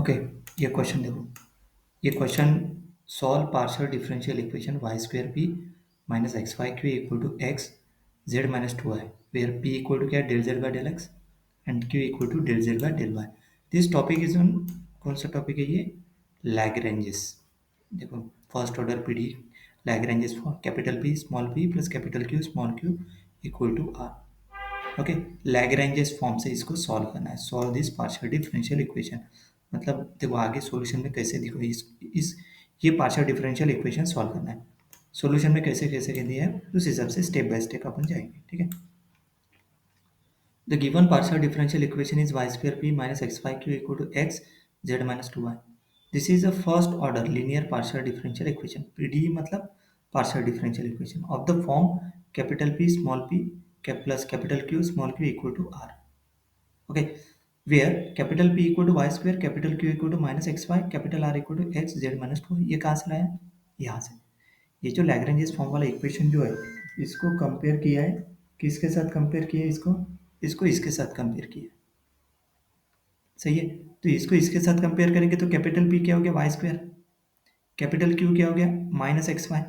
Okay. ये question देखो। ये question solve partial differential equation y square p minus x y q equal to x z minus two y where p equal to क्या del z by del x and q equal to del z by del y. This topic is on कौन सा टॉपिक है ये? Lagrange's. देखो, first order P D Lagrange's for capital p small p plus capital q small q equal to r. Okay. Lagrange's form से इसको solve करना है। Solve this partial differential equation. मतलब देखो आगे सॉल्यूशन में कैसे देखो इस ये पार्शियल डिफरेंशियल इक्वेशन सॉल्व करना है। सॉल्यूशन में कैसे कैसे कह दिया है उस हिसाब से स्टेप बाय स्टेप अपन जाएंगे। ठीक है। The given partial differential equation is y square p minus x y q equal to x z minus two y. This is a first order linear partial differential equation. PD मतलब partial differential equation of the form capital p small p plus capital q small q equal to r. Okay. Where capital P equal to y square capital Q equal to minus x y capital R equal to x z minus two. ये कहाँ से लाया? यहाँ से। ये जो Lagrange's form वाला equation जो है इसको कंपेयर किया है। किसके साथ कंपेयर किया है इसको? इसको इसके साथ कंपेयर किया है। सही है। तो इसको इसके साथ कंपेयर करेंगे तो कैपिटल P क्या हो गया? Y square. कैपिटल Q क्या हो गया? Minus x y.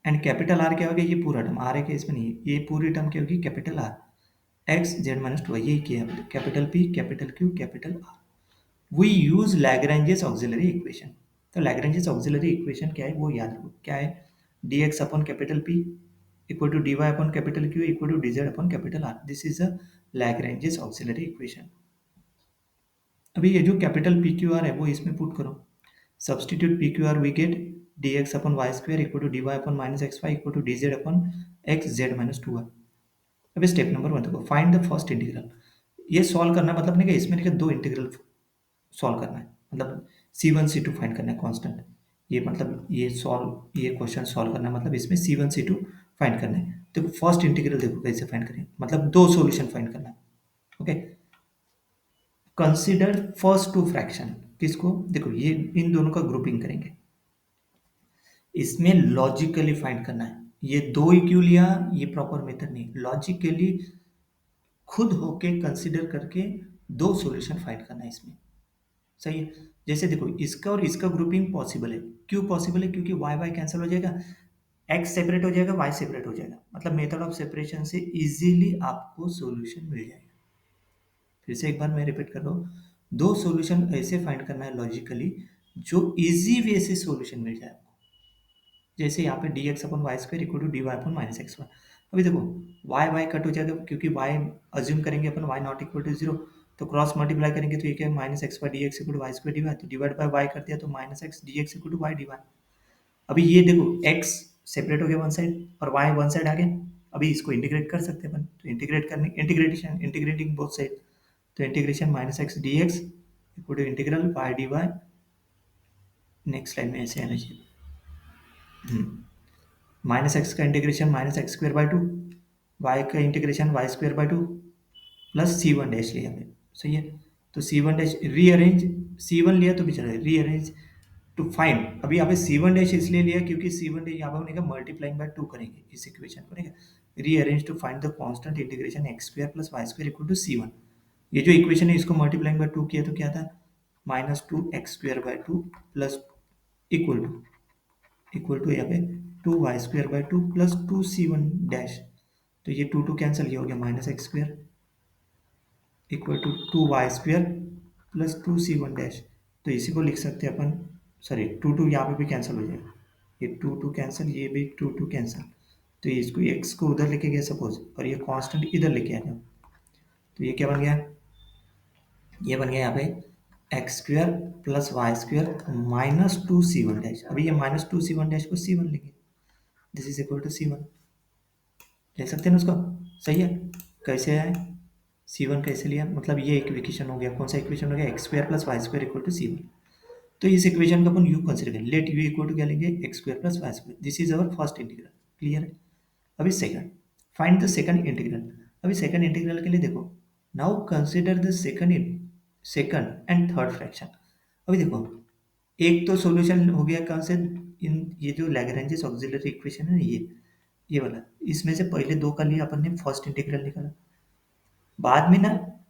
And capital R क्या हो गया? ये पूरा टर्म आर है कि इसमें नहीं है, ये पूरी टर्म क्या होगी? Capital R x z minus two. यही किया है capital P capital Q capital R। We use Lagrange's auxiliary equation. तो लैग्रेंजेस ऑक्सिलरी इक्वेशन क्या है वो याद रखो। क्या है? D x upon capital P equal to d y upon capital Q equal to d z upon capital R. This is a Lagrange's auxiliary equation. अभी ये जो कैपिटल पी क्यू आर है वो इसमें पुट करो। Substitute P Q R we get d x upon y square equal to d y upon minus x y equal to d z upon x z minus two y. अभी step number one देखो, find the first integral. ये solve करना मतलब नहीं कि इसमें देखिए दो इंटीग्रल सॉल्व करना है। मतलब C1 C2 फाइंड करना है कांस्टेंट। ये मतलब ये क्वेश्चन सॉल्व करना है मतलब इसमें C1 C2 फाइंड करना है। तो फर्स्ट इंटीग्रल देखो कैसे फाइंड करें, मतलब दो सॉल्यूशन फाइंड करना है। Okay. Consider first two fraction. किसको? देखो ये इन दोनों का ग्रुपिंग करेंगे। इसमें लॉजिकली फाइंड करना है। ये दो ही क्यों लिया? ये प्रॉपर मेथड नहीं, लॉजिकली खुद होके कंसीडर करके दो सॉल्यूशन फाइंड करना है इसमें। सही है। जैसे देखो इसका और इसका ग्रुपिंग पॉसिबल है। क्यों पॉसिबल है? क्योंकि वाई वाई कैंसिल हो जाएगा, एक्स सेपरेट हो जाएगा, वाई सेपरेट हो जाएगा। मतलब मेथड ऑफ सेपरेशन से इजीली आपको सॉल्यूशन मिल जाएगा। फिर से एक बार मैं रिपीट कर रहा हूँ, दो सॉल्यूशन ऐसे फाइंड करना है लॉजिकली जो इजी वे से सॉल्यूशन मिल जाए आपको। जैसे यहाँ पे d x upon y square equal to d y upon minus x y. अभी देखो वाई वाई कट हो जाएगा क्योंकि वाई अज्यूम करेंगे अपन y not equal to zero. तो क्रॉस मल्टीप्लाई करेंगे तो ये क्या है? Minus x y d x equal to y square d y. तो डिवाइड बाय वाई कर दिया तो minus x d x equal to y d y. अभी ये देखो एक्स सेपरेट हो गया वन साइड और वाई वन साइड आ गया। अभी इसको इंटीग्रेट कर सकते हैं अपन। तो इंटीग्रेट करने इंटीग्रेशन इंटीग्रेटिंग बोथ साइड। तो integration minus x d x equal to integral y d y. Next slide में ऐसे आना चाहिए। माइनस एक्स का integration minus x square by two, y का integration y square by two plus c one dash लिया हमने। सही है। तो c one dash rearrange, c one लिया तो भी चलेगा, रीअरेंज टू फाइंड। अभी यहाँ पे सी वन डैश इसलिए लिया क्योंकि सी वन डैश यहाँ पे हमने मल्टीप्लाइंग बाय टू करेंगे इस इक्वेशन को। ठीक है। Rearrange to find the constant integration x square plus y square equal to c one. ये जो इक्वेशन है इसको मल्टीप्लाइंग बाय टू किया तो क्या था? Minus two x square by two plus equal to यहाँ पे two y square by two plus two c one dash. तो ये टू टू कैंसिल, ये हो गया minus x square equal to two y square plus two c one dash. तो इसी को लिख सकते हैं अपन, सॉरी टू टू यहाँ पे भी कैंसिल हो जाएगा, ये टू टू कैंसिल, ये भी टू टू कैंसिल। तो ये इसको एक्स को उधर लेके गया सपोज और ये कांस्टेंट इधर लेके आ जाओ। तो ये क्या बन गया? ये बन गया यहाँ पे x square plus y square minus two c one dash. अभी ये minus two c one dash को सी वन लेंगे। This is equal to c one. ले सकते हैं ना उसको? सही है। कैसे है? सी वन कैसे लिया? मतलब ये इक्वेशन हो गया, कौन सा इक्वेशन हो गया? X square plus y square equal to c one. तो इस इक्वेशन को अपन यू कंसिडर करें, लेट यू इक्वल टू क्या लेंगे? X square plus y square. This is our first integral. Clear है। अभी second, find the second integral. अभी सेकंड इंटीग्रल के लिए देखो, now consider the second and third fraction. अभी देखो एक तो सॉल्यूशन हो गया कौन से? इन ये जो लैग्रेंजेस ऑक्सिलरी इक्वेशन है ना, ये वाला, इसमें से पहले दो का लिए अपन ने फर्स्ट इंटीग्रल निकाला। बाद में ना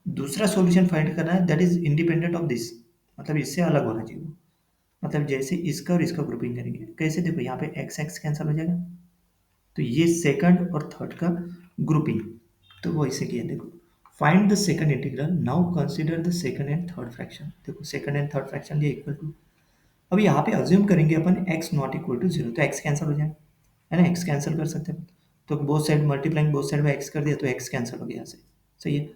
दूसरा सॉल्यूशन फाइंड करना है that is independent of this. मतलब इससे अलग होना चाहिए वो। मतलब जैसे इसका और इसका ग्रुपिंग करेंगे कैसे, देखो यहाँ पे एक्स एक्स कैंसिल हो जाएगा, तो ये सेकंड और थर्ड का ग्रुपिंग, तो वो इसे किया। देखो find the second integral, now consider the second and third fraction. देखो सेकंड एंड थर्ड फ्रैक्शन ये इक्वल टू, अब यहाँ पे अज्यूम करेंगे अपन x not equal to zero, तो x कैंसिल हो जाएगा, है ना, x कैंसिल कर सकते हैं, तो both side multiplying both side में x कर दिया तो x कैंसिल हो गया यहाँ से, सही है।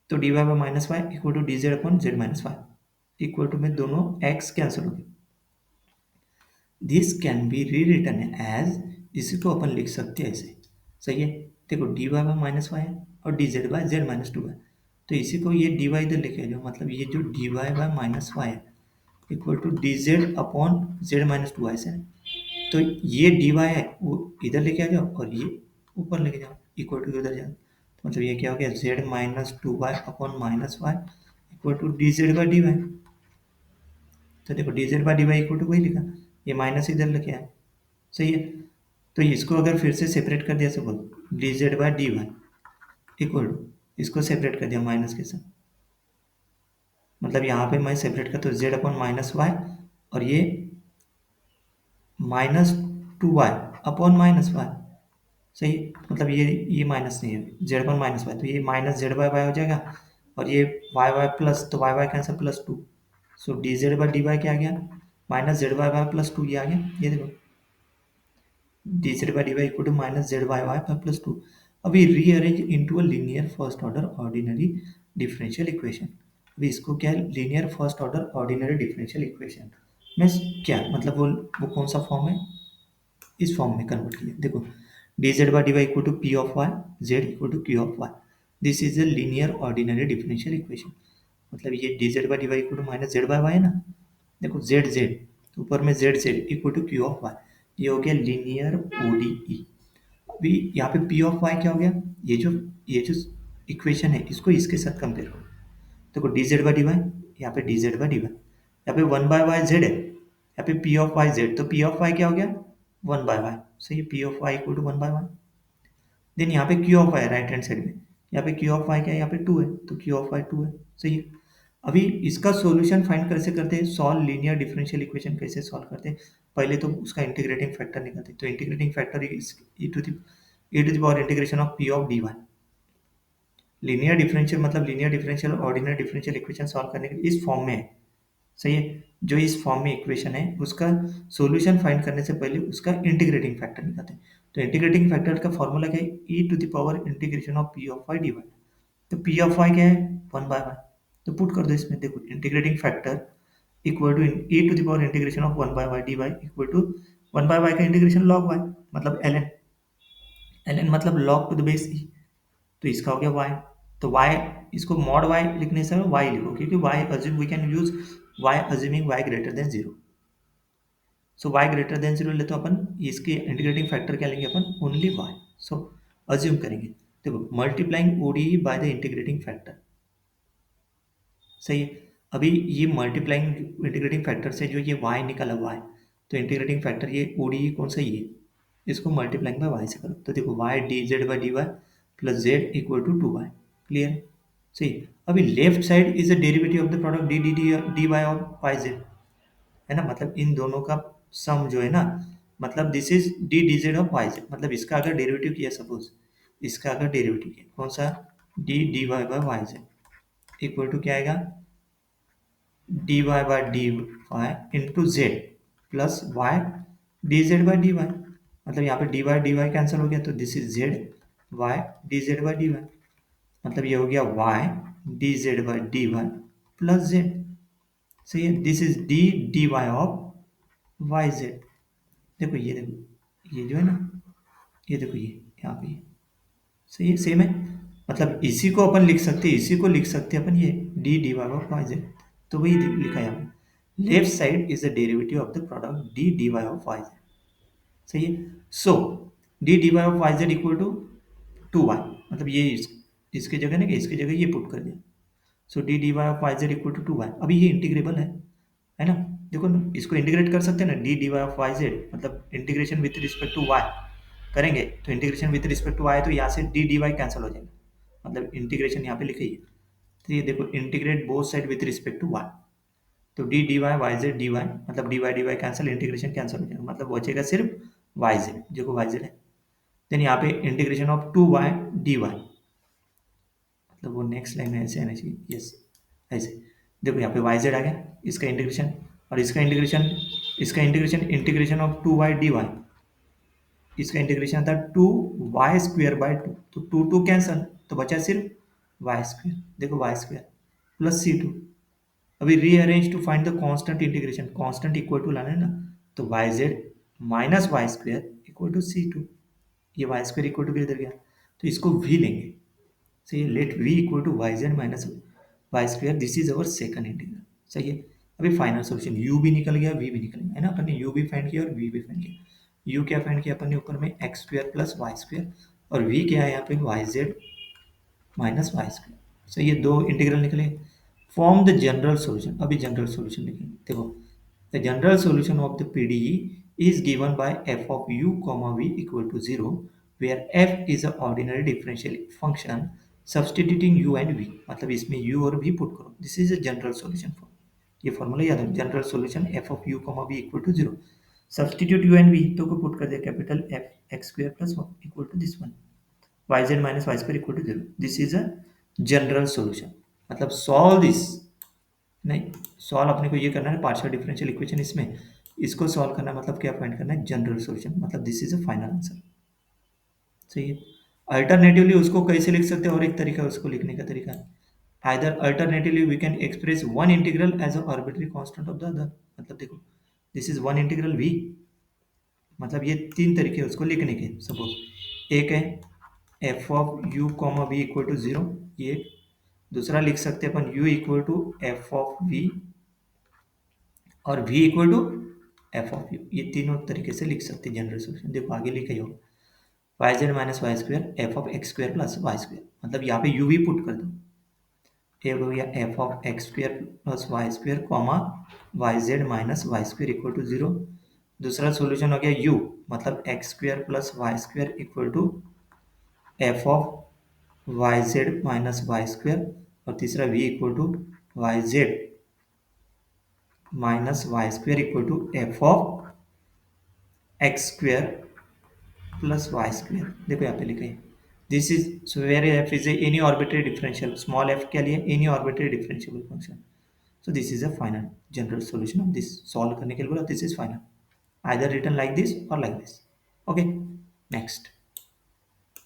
तो dy by minus y equal to d z upon z minus y equal to में दोनों x कैंसिल हो गए। This can be rewritten as, इसी को अपन लिख सकते हैं ऐसे, सही है। देखो d Y by minus y है और d Z by z minus two है, तो इसी को ये डी वाई इधर लेके आ जाओ, मतलब ये जो d Y by minus y है equal to d z upon z minus two y से, तो ये डी वाई है वो इधर लेके आ जाओ और ये ऊपर लेके जाओ इक्वल टू उधर जाओ, तो मतलब ये क्या हो गया, z minus two y upon minus y equal to d Z by D y. तो देखो D Z by D Y equal to वही लिखा, ये माइनस इधर लेके आया, सही है। तो इसको अगर फिर से सेपरेट कर दिया suppose d Z by D Y equal to, इसको सेपरेट कर दिया माइनस के साथ, मतलब यहाँ पे मैं सेपरेट करता हूँ जेड अपॉन माइनस वाई और ये minus two y upon minus y, सही, मतलब ये माइनस नहीं है, जेड अपॉन माइनस वाई, तो ये माइनस जेड बाई वाई हो जाएगा और ये वाई वाई प्लस, तो y y cancel plus two, so d Z by D y क्या आ गया, minus z y y plus two, ये आ गया, ये देखो D Z by D Y equal to minus z y y plus two. अभी rearrange into a linear first order ordinary differential equation, अभी इसको क्या है, linear first order ordinary differential equation में क्या मतलब वो कौन सा फॉर्म है, इस फॉर्म में कन्वर्ट किया। देखो D Z by D Y equal to P of Y Z equal to Q of Y, this is a linear ordinary differential equation, मतलब ये D Z by D Y equal to minus Z by Y है ना, देखो Z Z ऊपर में Z Z equal to Q of Y, ये हो गया लीनियर ओडीई। अभी यहाँ पे पी ऑफ वाई क्या हो गया, ये जो इक्वेशन है इसको इसके साथ कंपेयर करो, देखो D Z by D Y, यहाँ पे D Z by D Y, यहाँ पे वन बाय वाई जेड है, यहाँ पे पी ऑफ वाई जेड, तो पी ऑफ वाई क्या हो गया, वन बाय वाई, सही है, P of Y equal to one by Y. Then यहाँ पे Q of Y right hand side में, यहाँ पे क्यू ऑफ वाई क्या है, यहाँ पे टू है, तो क्यू ऑफ वाई टू है, सही है। अभी इसका सॉल्यूशन फाइंड कैसे करते हैं, सॉल्व लीनियर डिफरेंशियल इक्वेशन कैसे सॉल्व करते हैं, पहले तो उसका इंटीग्रेटिंग फैक्टर निकालते हैं, तो integrating factor is e to the power integration of p of d y, linear differential मतलब linear differential ordinary differential equation solve करने के लिए इस फॉर्म में है, सही है। जो इस फॉर्म में इक्वेशन है उसका सॉल्यूशन फाइंड करने से पहले उसका इंटीग्रेटिंग फैक्टर निकालते हैं, तो इंटीग्रेटिंग फैक्टर का फॉर्मूला क्या है, e to the power integration of p of y d y, तो पी ऑफ वाई क्या है, वन बाय वाई, तो पुट कर दो इसमें, देखो integrating factor equal to e to the power integration of one by y d Y equal to one by y का integration log y, मतलब एल एन, एल एन मतलब log to the base e, तो इसका हो गया y, तो y इसको mod y लिखने से y लिखो, क्योंकि y assume we can use y assuming y greater than zero, so y greater than zero ले तो अपन इसके इंटीग्रेटिंग फैक्टर क्या लेंगे अपन, ओनली y, सो अज्यूम करेंगे, देखो multiplying ODE by the integrating factor, सही है। अभी ये मल्टीप्लाइंग इंटीग्रेटिंग फैक्टर से जो ये y निकला y, तो इंटीग्रेटिंग फैक्टर ये ओडीई कौन सा, ये इसको मल्टीप्लाइंग बाय y से करो, तो देखो y D Z by D Y plus Z equal to two Y, clear, सही। अभी left side is a derivative of the product D D D D Y of Y Z, है ना, मतलब इन दोनों का सम जो है ना, मतलब this is D D Z of Y Z, मतलब इसका अगर डेरिवेटिव किया सपोज, इसका अगर डेरिवेटिव किया कौन सा, D D Y by Y Z equal to क्या आएगा, D Y by D Y into Z plus Y D Z by D Y, मतलब यहाँ पे डी वाई कैंसिल हो गया, तो this is Z Y D Z by D Y, मतलब ये हो गया Y D Z by D Y plus Z, सही है, this is D D Y of Y Z, देखो ये देखो ये जो है ना, ये देखो ये यहाँ पे सही है, सेम है, मतलब इसी को अपन लिख सकते हैं, इसी को लिख सकते हैं अपन, ये d D Y of Y Z, तो वही लिखा है यहाँ पे, left side is the derivative of the product D D Y of Y z, सही है। So d D Y of Y Z equal to two y, मतलब ये इसकी जगह ना कि इसकी जगह ये पुट कर दिया, so d D Y of Y Z equal to two y, अभी ये इंटीग्रेबल है ना, देखो ना इसको इंटीग्रेट कर सकते हैं ना, d D Y of Y Z मतलब integration with respect to y करेंगे, तो integration with respect to y, तो यहाँ से डी डी वाई कैंसिल हो जाएगा, मतलब इंटीग्रेशन यहाँ पे लिखी है, तो ये देखो integrate both side with respect to y, तो d D y y z d Y मतलब d Y cancel, integration cancel हो जाएगा, मतलब बचेगा सिर्फ वाई जेड, देखो वाई जेड है। देन यहाँ पे integration of two y d Y, मतलब वो नेक्स्ट लाइन में ऐसे आना चाहिए, यस ऐसे। देखो यहाँ पे वाई जेड आ गया, इसका इंटीग्रेशन, और इसका integration integration of two y d y, इसका इंटीग्रेशन था two y square by two, तो टू टू कैंसल, तो बचा सिर्फ वाई स्क्वेयर, देखो y square plus c two. अभी rearrange to find the constant integration, constant equal to लाना है ना, तो y Z minus Y square equal to c two, ये वाई स्क्वेयर इक्वल टू भी इधर गया, तो इसको वी लेंगे। सही है, let v equal to Y Z minus Y square, this is our second integral. सही है, अभी फाइनल सोल्यूशन u भी निकल गया, v भी निकल गया, है ना, अपन ने u भी फाइंड किया और v भी फाइंड किया। u क्या फाइंड किया अपन ने ऊपर में x square plus Y square, और v क्या है यहाँ पे y Z minus Y square. So ये दो इंटीग्रल निकले। फॉर्म द जनरल सॉल्यूशन, अभी जनरल सॉल्यूशन लिखेंगे, देखो the general solution of the PDE is given by f of u comma v equal to 0 where f is a ordinary differential function substituting u and v, मतलब इसमें u और v put करो, this is a general solution for, ये formula याद है, general solution f of u comma v equal to 0, substitute u and v तो को put कर दिया capital f x square plus 1 equal to this one, yz minus y square equal to 0, this is a general solution. मतलब solve this, नहीं solve अपने को ये करना है पार्शियल डिफरेंशियल इक्वेशन, इसमें इसको सॉल्व करना है, मतलब क्या फाइंड करना है जनरल सॉल्यूशन, मतलब this is a final answer. सही है, अल्टरनेटिवली उसको कैसे लिख सकते हैं, और एक तरीका है उसको लिखने का तरीका, either alternatively we can express one integral as a arbitrary constant of the other, मतलब देखो this is one integral v, मतलब ये तीन तरीके हैं उसको लिखने के। सपोज एक है F of U comma V equal to zero, ये दूसरा लिख सकते हैं अपन u equal to F of v और v equal to F of U, ये तीनों तरीके से लिख सकते हैं जनरल सॉल्यूशन। देखो आगे लिखे हो Y Z minus Y square F of X square plus Y square, मतलब यहाँ पे u भी पुट कर दो, ये हो गया F of X square plus Y square comma Y Z minus Y square equal to zero. दूसरा सॉल्यूशन हो गया u, मतलब X square plus Y square equal to F of Y Z minus Y square, और तीसरा v equal to Y Z minus Y square equal to F of X square plus Y square. देखो यहाँ पे लिखा है this is so where F is any arbitrary differential, small F के लिए any arbitrary differential function, so this is a final general solution of this, solve करने के लिए बोला this is final, either written like this और like this. Okay next.